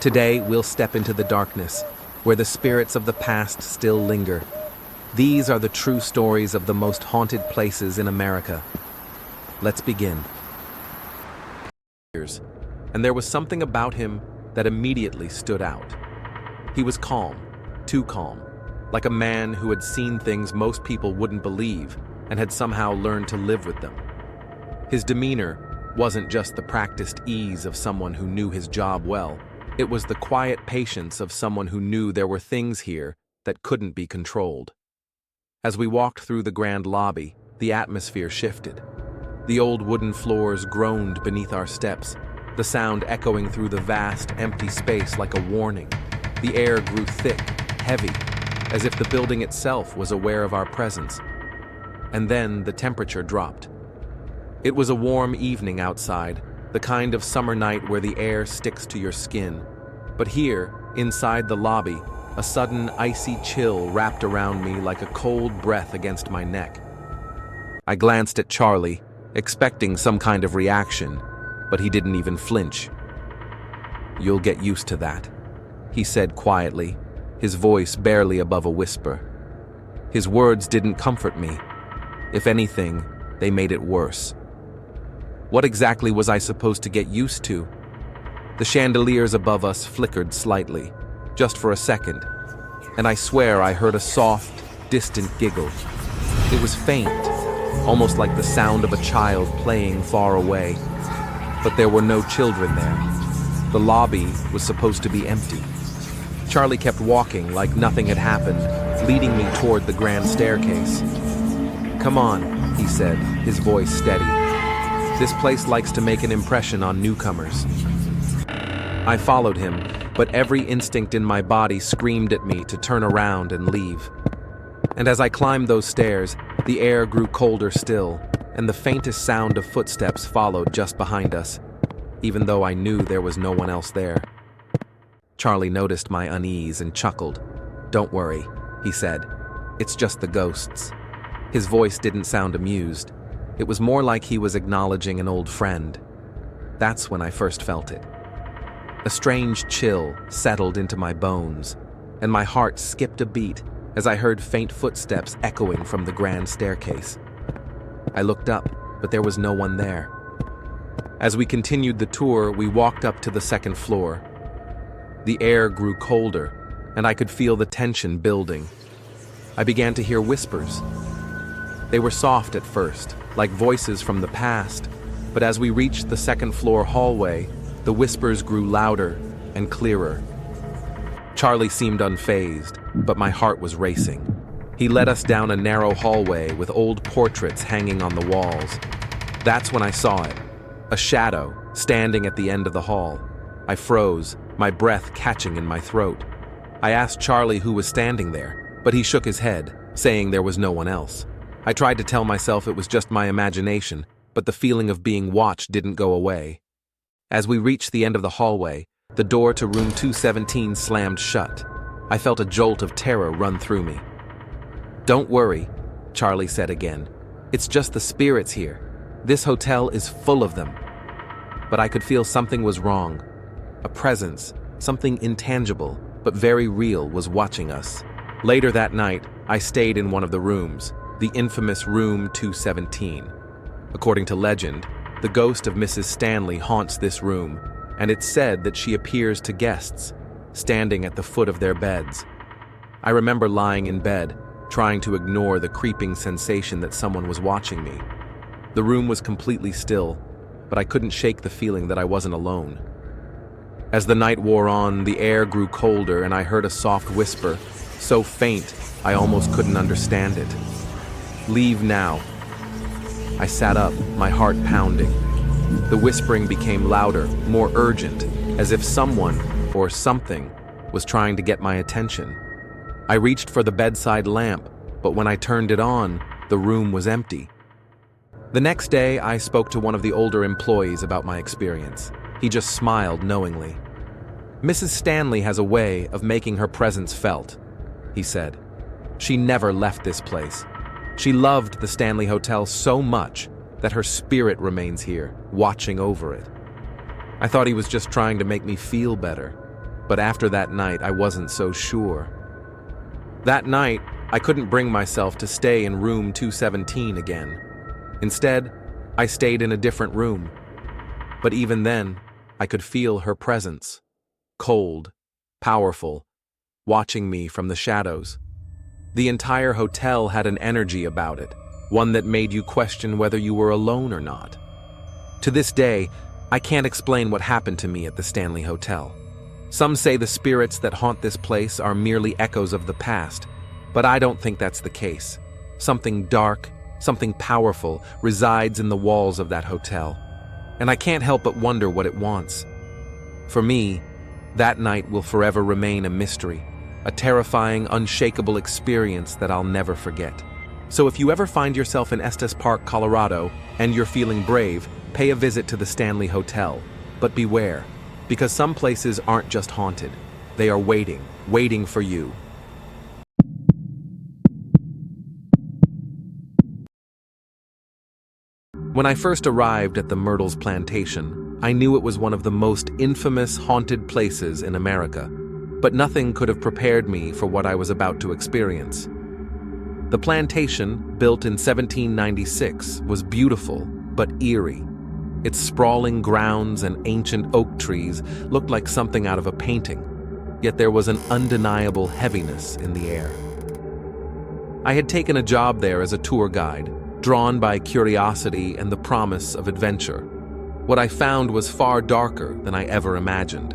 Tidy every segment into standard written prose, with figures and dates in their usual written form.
Today, we'll step into the darkness, where the spirits of the past still linger. These are the true stories of the most haunted places in America. Let's begin. And there was something about him that immediately stood out. He was calm, too calm, like a man who had seen things most people wouldn't believe and had somehow learned to live with them. His demeanor wasn't just the practiced ease of someone who knew his job well. It was the quiet patience of someone who knew there were things here that couldn't be controlled. As we walked through the grand lobby, the atmosphere shifted. The old wooden floors groaned beneath our steps, the sound echoing through the vast, empty space like a warning. The air grew thick, heavy, as if the building itself was aware of our presence. And then the temperature dropped. It was a warm evening outside, the kind of summer night where the air sticks to your skin. But here, inside the lobby, a sudden icy chill wrapped around me like a cold breath against my neck. I glanced at Charlie, expecting some kind of reaction, but he didn't even flinch. "You'll get used to that," he said quietly, his voice barely above a whisper. His words didn't comfort me. If anything, they made it worse. What exactly was I supposed to get used to? The chandeliers above us flickered slightly, just for a second, and I swear I heard a soft, distant giggle. It was faint, almost like the sound of a child playing far away. But there were no children there. The lobby was supposed to be empty. Charlie kept walking like nothing had happened, leading me toward the grand staircase. "Come on," he said, his voice steady. "This place likes to make an impression on newcomers." I followed him, but every instinct in my body screamed at me to turn around and leave. And as I climbed those stairs, the air grew colder still, and the faintest sound of footsteps followed just behind us, even though I knew there was no one else there. Charlie noticed my unease and chuckled. "Don't worry," he said. "It's just the ghosts." His voice didn't sound amused. It was more like he was acknowledging an old friend. That's when I first felt it. A strange chill settled into my bones, and my heart skipped a beat as I heard faint footsteps echoing from the grand staircase. I looked up, but there was no one there. As we continued the tour, we walked up to the second floor. The air grew colder, and I could feel the tension building. I began to hear whispers. They were soft at first, like voices from the past, but as we reached the second floor hallway, the whispers grew louder and clearer. Charlie seemed unfazed, but my heart was racing. He led us down a narrow hallway with old portraits hanging on the walls. That's when I saw it, a shadow standing at the end of the hall. I froze, my breath catching in my throat. I asked Charlie who was standing there, but he shook his head, saying there was no one else. I tried to tell myself it was just my imagination, but the feeling of being watched didn't go away. As we reached the end of the hallway, the door to room 217 slammed shut. I felt a jolt of terror run through me. "Don't worry," Charlie said again. "It's just the spirits here. This hotel is full of them." But I could feel something was wrong. A presence, something intangible, but very real, was watching us. Later that night, I stayed in one of the rooms, the infamous room 217. According to legend, the ghost of Mrs. Stanley haunts this room, and it's said that she appears to guests, standing at the foot of their beds. I remember lying in bed, trying to ignore the creeping sensation that someone was watching me. The room was completely still, but I couldn't shake the feeling that I wasn't alone. As the night wore on, the air grew colder and I heard a soft whisper, so faint I almost couldn't understand it. "Leave now." I sat up, my heart pounding. The whispering became louder, more urgent, as if someone, or something, was trying to get my attention. I reached for the bedside lamp, but when I turned it on, the room was empty. The next day, I spoke to one of the older employees about my experience. He just smiled knowingly. "Mrs. Stanley has a way of making her presence felt," he said. "She never left this place. She loved the Stanley Hotel so much that her spirit remains here, watching over it." I thought he was just trying to make me feel better, But after that night, I wasn't so sure. That night, I couldn't bring myself to stay in room 217 again. Instead, I stayed in a different room. But even then, I could feel her presence. Cold, powerful, watching me from the shadows. The entire hotel had an energy about it, one that made you question whether you were alone or not. To this day, I can't explain what happened to me at the Stanley Hotel. Some say the spirits that haunt this place are merely echoes of the past, but I don't think that's the case. Something dark, something powerful resides in the walls of that hotel, and I can't help but wonder what it wants. For me, that night will forever remain a mystery, a terrifying, unshakable experience that I'll never forget. So if you ever find yourself in Estes Park, Colorado, and you're feeling brave, pay a visit to the Stanley Hotel. But beware, because some places aren't just haunted. They are waiting for you. When I first arrived at the Myrtles Plantation, I knew it was one of the most infamous haunted places in America, but nothing could have prepared me for what I was about to experience. The plantation, built in 1796, was beautiful but eerie. Its sprawling grounds and ancient oak trees looked like something out of a painting, yet there was an undeniable heaviness in the air. I had taken a job there as a tour guide, drawn by curiosity and the promise of adventure. What I found was far darker than I ever imagined.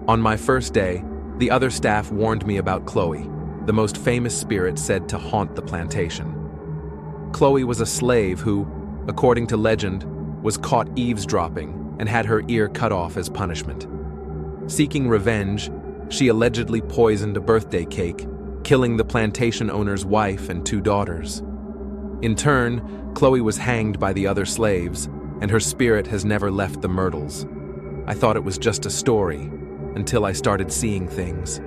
On my first day, the other staff warned me about Chloe, the most famous spirit said to haunt the plantation. Chloe was a slave who, according to legend, was caught eavesdropping and had her ear cut off as punishment. Seeking revenge, she allegedly poisoned a birthday cake, killing the plantation owner's wife and 2 daughters. In turn, Chloe was hanged by the other slaves, and her spirit has never left the Myrtles. I thought it was just a story, until I started seeing things.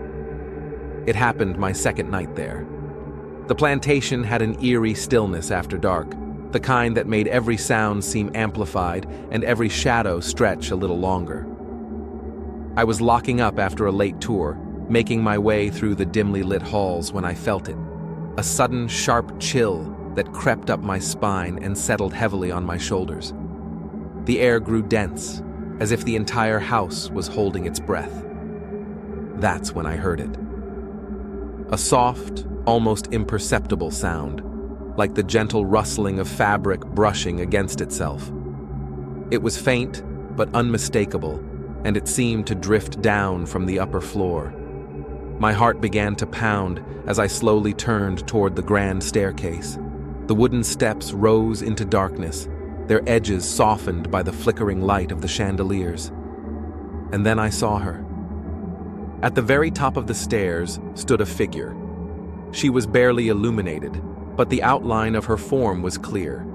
It happened my second night there. The plantation had an eerie stillness after dark, the kind that made every sound seem amplified and every shadow stretch a little longer. I was locking up after a late tour, making my way through the dimly lit halls when I felt it. A sudden, sharp chill that crept up my spine and settled heavily on my shoulders. The air grew dense, as if the entire house was holding its breath. That's when I heard it. A soft, almost imperceptible sound, like the gentle rustling of fabric brushing against itself. It was faint, but unmistakable, and it seemed to drift down from the upper floor. My heart began to pound as I slowly turned toward the grand staircase. The wooden steps rose into darkness, their edges softened by the flickering light of the chandeliers. And then I saw her. At the very top of the stairs stood a figure. She was barely illuminated, but the outline of her form was clear.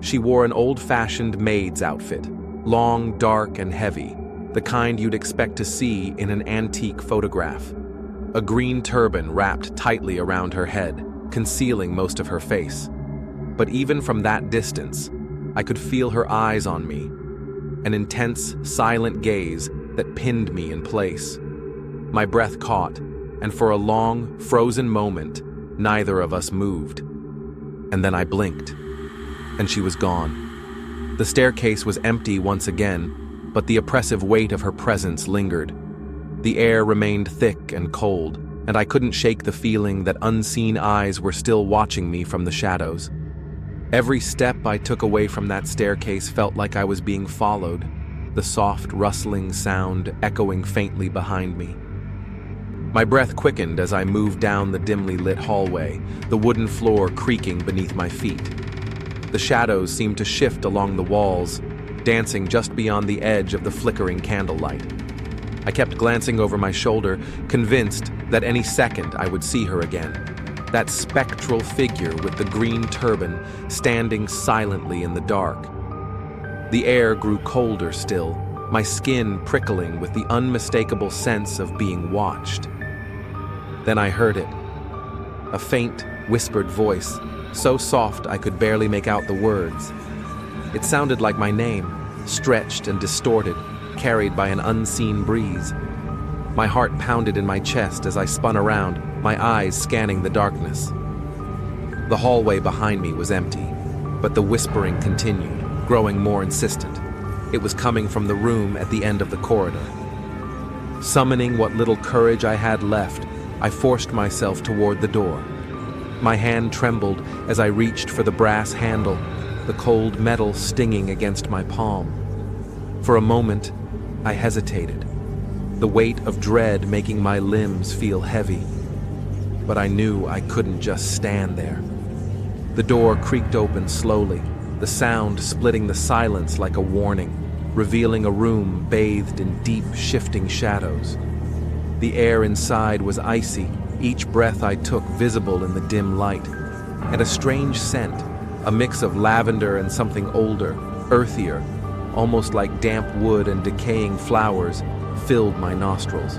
She wore an old-fashioned maid's outfit, long, dark, and heavy, the kind you'd expect to see in an antique photograph. A green turban wrapped tightly around her head, concealing most of her face. But even from that distance, I could feel her eyes on me, an intense, silent gaze that pinned me in place. My breath caught, and for a long, frozen moment, neither of us moved. And then I blinked, and she was gone. The staircase was empty once again, but the oppressive weight of her presence lingered. The air remained thick and cold, and I couldn't shake the feeling that unseen eyes were still watching me from the shadows. Every step I took away from that staircase felt like I was being followed, the soft rustling sound echoing faintly behind me. My breath quickened as I moved down the dimly lit hallway, the wooden floor creaking beneath my feet. The shadows seemed to shift along the walls, dancing just beyond the edge of the flickering candlelight. I kept glancing over my shoulder, convinced that any second I would see her again. That spectral figure with the green turban standing silently in the dark. The air grew colder still, my skin prickling with the unmistakable sense of being watched. Then I heard it. A faint, whispered voice, so soft I could barely make out the words. It sounded like my name, stretched and distorted, carried by an unseen breeze. My heart pounded in my chest as I spun around, my eyes scanning the darkness. The hallway behind me was empty, but the whispering continued, growing more insistent. It was coming from the room at the end of the corridor. Summoning what little courage I had left, I forced myself toward the door. My hand trembled as I reached for the brass handle, the cold metal stinging against my palm. For a moment, I hesitated, the weight of dread making my limbs feel heavy. But I knew I couldn't just stand there. The door creaked open slowly, the sound splitting the silence like a warning, revealing a room bathed in deep, shifting shadows. The air inside was icy, each breath I took visible in the dim light, and a strange scent, a mix of lavender and something older, earthier, almost like damp wood and decaying flowers, filled my nostrils.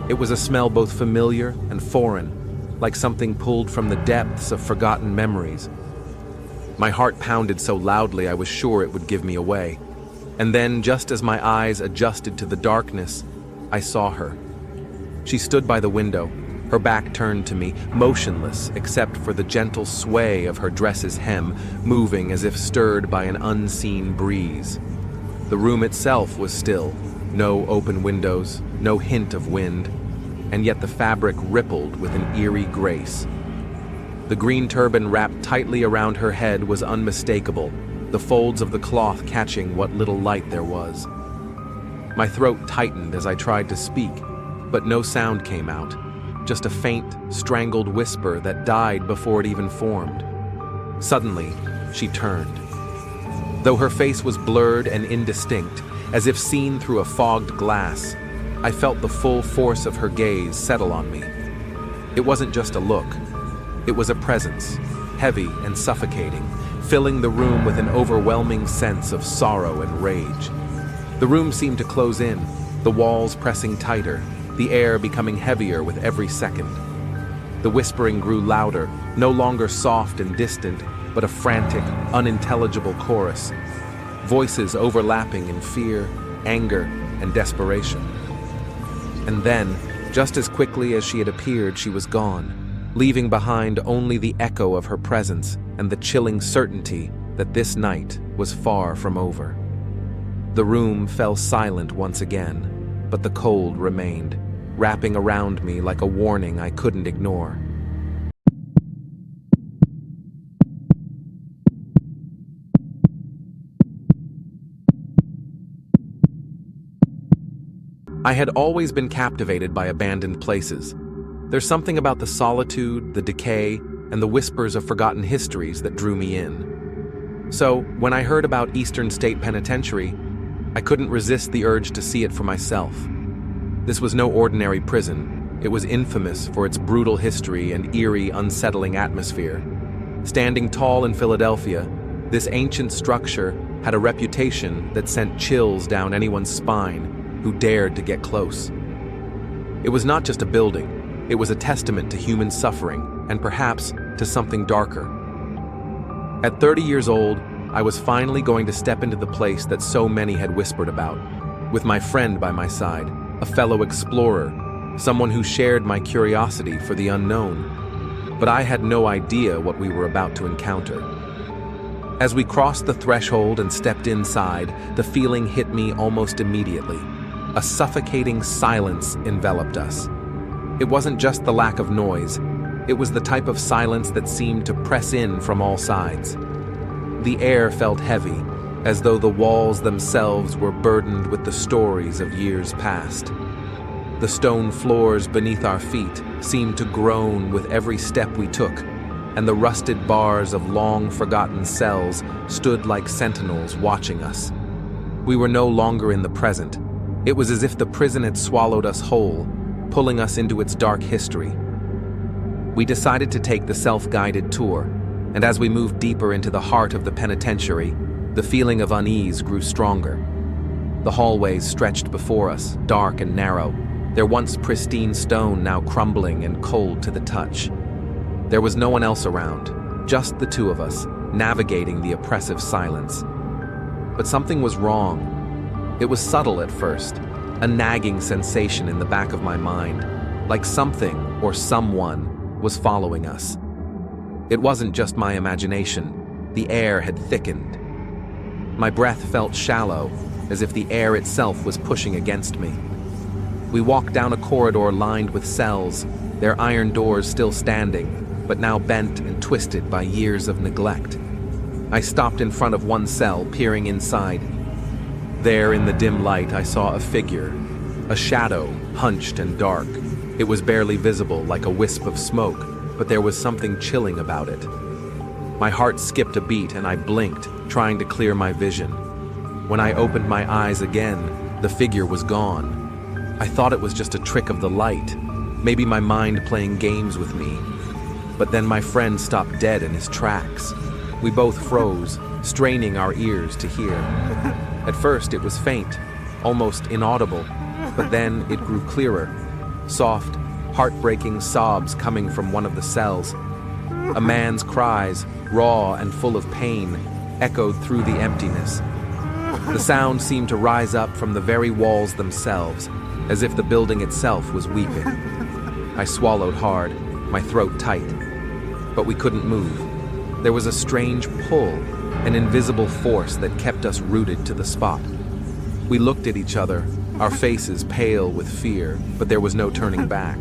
It was a smell both familiar and foreign, like something pulled from the depths of forgotten memories. My heart pounded so loudly I was sure it would give me away. And then, just as my eyes adjusted to the darkness, I saw her. She stood by the window, her back turned to me, motionless except for the gentle sway of her dress's hem, moving as if stirred by an unseen breeze. The room itself was still, no open windows, no hint of wind, and yet the fabric rippled with an eerie grace. The green turban wrapped tightly around her head was unmistakable, the folds of the cloth catching what little light there was. My throat tightened as I tried to speak, but no sound came out, just a faint, strangled whisper that died before it even formed. Suddenly, she turned. Though her face was blurred and indistinct, as if seen through a fogged glass, I felt the full force of her gaze settle on me. It wasn't just a look. It was a presence, heavy and suffocating, filling the room with an overwhelming sense of sorrow and rage. The room seemed to close in, the walls pressing tighter, the air becoming heavier with every second. The whispering grew louder, no longer soft and distant, but a frantic, unintelligible chorus. Voices overlapping in fear, anger, and desperation. And then, just as quickly as she had appeared, she was gone, leaving behind only the echo of her presence and the chilling certainty that this night was far from over. The room fell silent once again, but the cold remained, wrapping around me like a warning I couldn't ignore. I had always been captivated by abandoned places. There's something about the solitude, the decay, and the whispers of forgotten histories that drew me in. So, when I heard about Eastern State Penitentiary, I couldn't resist the urge to see it for myself. This was no ordinary prison. It was infamous for its brutal history and eerie, unsettling atmosphere. Standing tall in Philadelphia, this ancient structure had a reputation that sent chills down anyone's spine who dared to get close. It was not just a building, it was a testament to human suffering and perhaps to something darker. At 30 years old, I was finally going to step into the place that so many had whispered about, with my friend by my side, a fellow explorer, someone who shared my curiosity for the unknown. But I had no idea what we were about to encounter. As we crossed the threshold and stepped inside, the feeling hit me almost immediately. A suffocating silence enveloped us. It wasn't just the lack of noise, it was the type of silence that seemed to press in from all sides. The air felt heavy, as though the walls themselves were burdened with the stories of years past. The stone floors beneath our feet seemed to groan with every step we took, and the rusted bars of long-forgotten cells stood like sentinels watching us. We were no longer in the present. It was as if the prison had swallowed us whole, pulling us into its dark history. We decided to take the self-guided tour, and as we moved deeper into the heart of the penitentiary, the feeling of unease grew stronger. The hallways stretched before us, dark and narrow, their once pristine stone now crumbling and cold to the touch. There was no one else around, just the two of us, navigating the oppressive silence. But something was wrong. It was subtle at first, a nagging sensation in the back of my mind, like something or someone was following us. It wasn't just my imagination. The air had thickened. My breath felt shallow, as if the air itself was pushing against me. We walked down a corridor lined with cells, their iron doors still standing, but now bent and twisted by years of neglect. I stopped in front of one cell, peering inside. There, in the dim light, I saw a figure, a shadow, hunched and dark. It was barely visible, like a wisp of smoke, but there was something chilling about it. My heart skipped a beat and I blinked, trying to clear my vision. When I opened my eyes again, the figure was gone. I thought it was just a trick of the light, maybe my mind playing games with me. But then my friend stopped dead in his tracks. We both froze, straining our ears to hear. At first it was faint, almost inaudible, but then it grew clearer. Soft, heartbreaking sobs coming from one of the cells. A man's cries, raw and full of pain, echoed through the emptiness. The sound seemed to rise up from the very walls themselves, as if the building itself was weeping. I swallowed hard, my throat tight, but we couldn't move. There was a strange pull, an invisible force that kept us rooted to the spot. We looked at each other, our faces pale with fear, but there was no turning back.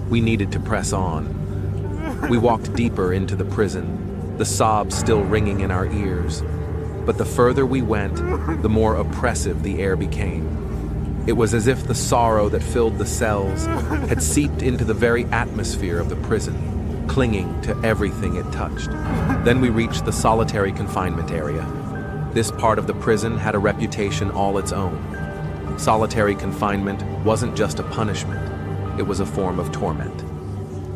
We needed to press on. We walked deeper into the prison, the sobs still ringing in our ears. But the further we went, the more oppressive the air became. It was as if the sorrow that filled the cells had seeped into the very atmosphere of the prison, clinging to everything it touched. Then we reached the solitary confinement area. This part of the prison had a reputation all its own. Solitary confinement wasn't just a punishment, it was a form of torment.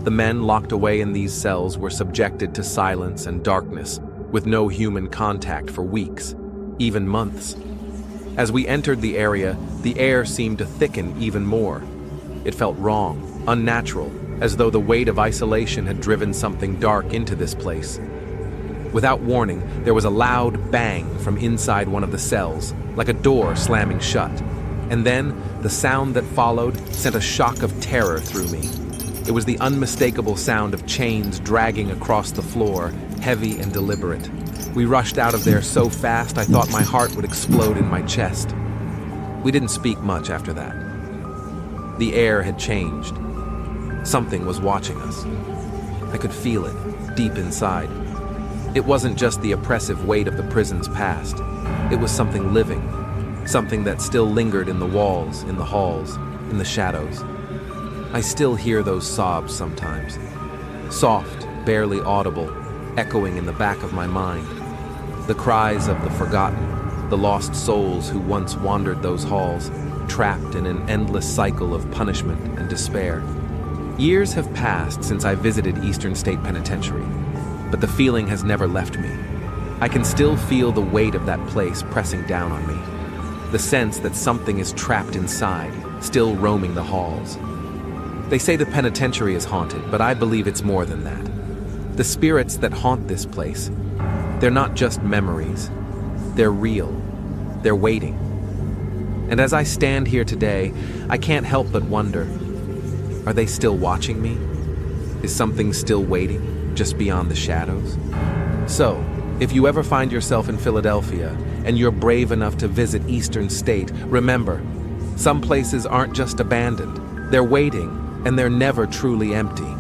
The men locked away in these cells were subjected to silence and darkness, with no human contact for weeks, even months. As we entered the area, the air seemed to thicken even more. It felt wrong, unnatural, as though the weight of isolation had driven something dark into this place. Without warning, there was a loud bang from inside one of the cells, like a door slamming shut. And then, the sound that followed sent a shock of terror through me. It was the unmistakable sound of chains dragging across the floor, heavy and deliberate. We rushed out of there so fast I thought my heart would explode in my chest. We didn't speak much after that. The air had changed. Something was watching us. I could feel it, deep inside. It wasn't just the oppressive weight of the prison's past. It was something living, something that still lingered in the walls, in the halls, in the shadows. I still hear those sobs sometimes. Soft, barely audible, echoing in the back of my mind. The cries of the forgotten, the lost souls who once wandered those halls, trapped in an endless cycle of punishment and despair. Years have passed since I visited Eastern State Penitentiary, but the feeling has never left me. I can still feel the weight of that place pressing down on me. The sense that something is trapped inside, still roaming the halls. They say the penitentiary is haunted, but I believe it's more than that. The spirits that haunt this place, they're not just memories. They're real. They're waiting. And as I stand here today, I can't help but wonder, are they still watching me? Is something still waiting, just beyond the shadows? So, if you ever find yourself in Philadelphia and you're brave enough to visit Eastern State, remember, some places aren't just abandoned. They're waiting, and they're never truly empty.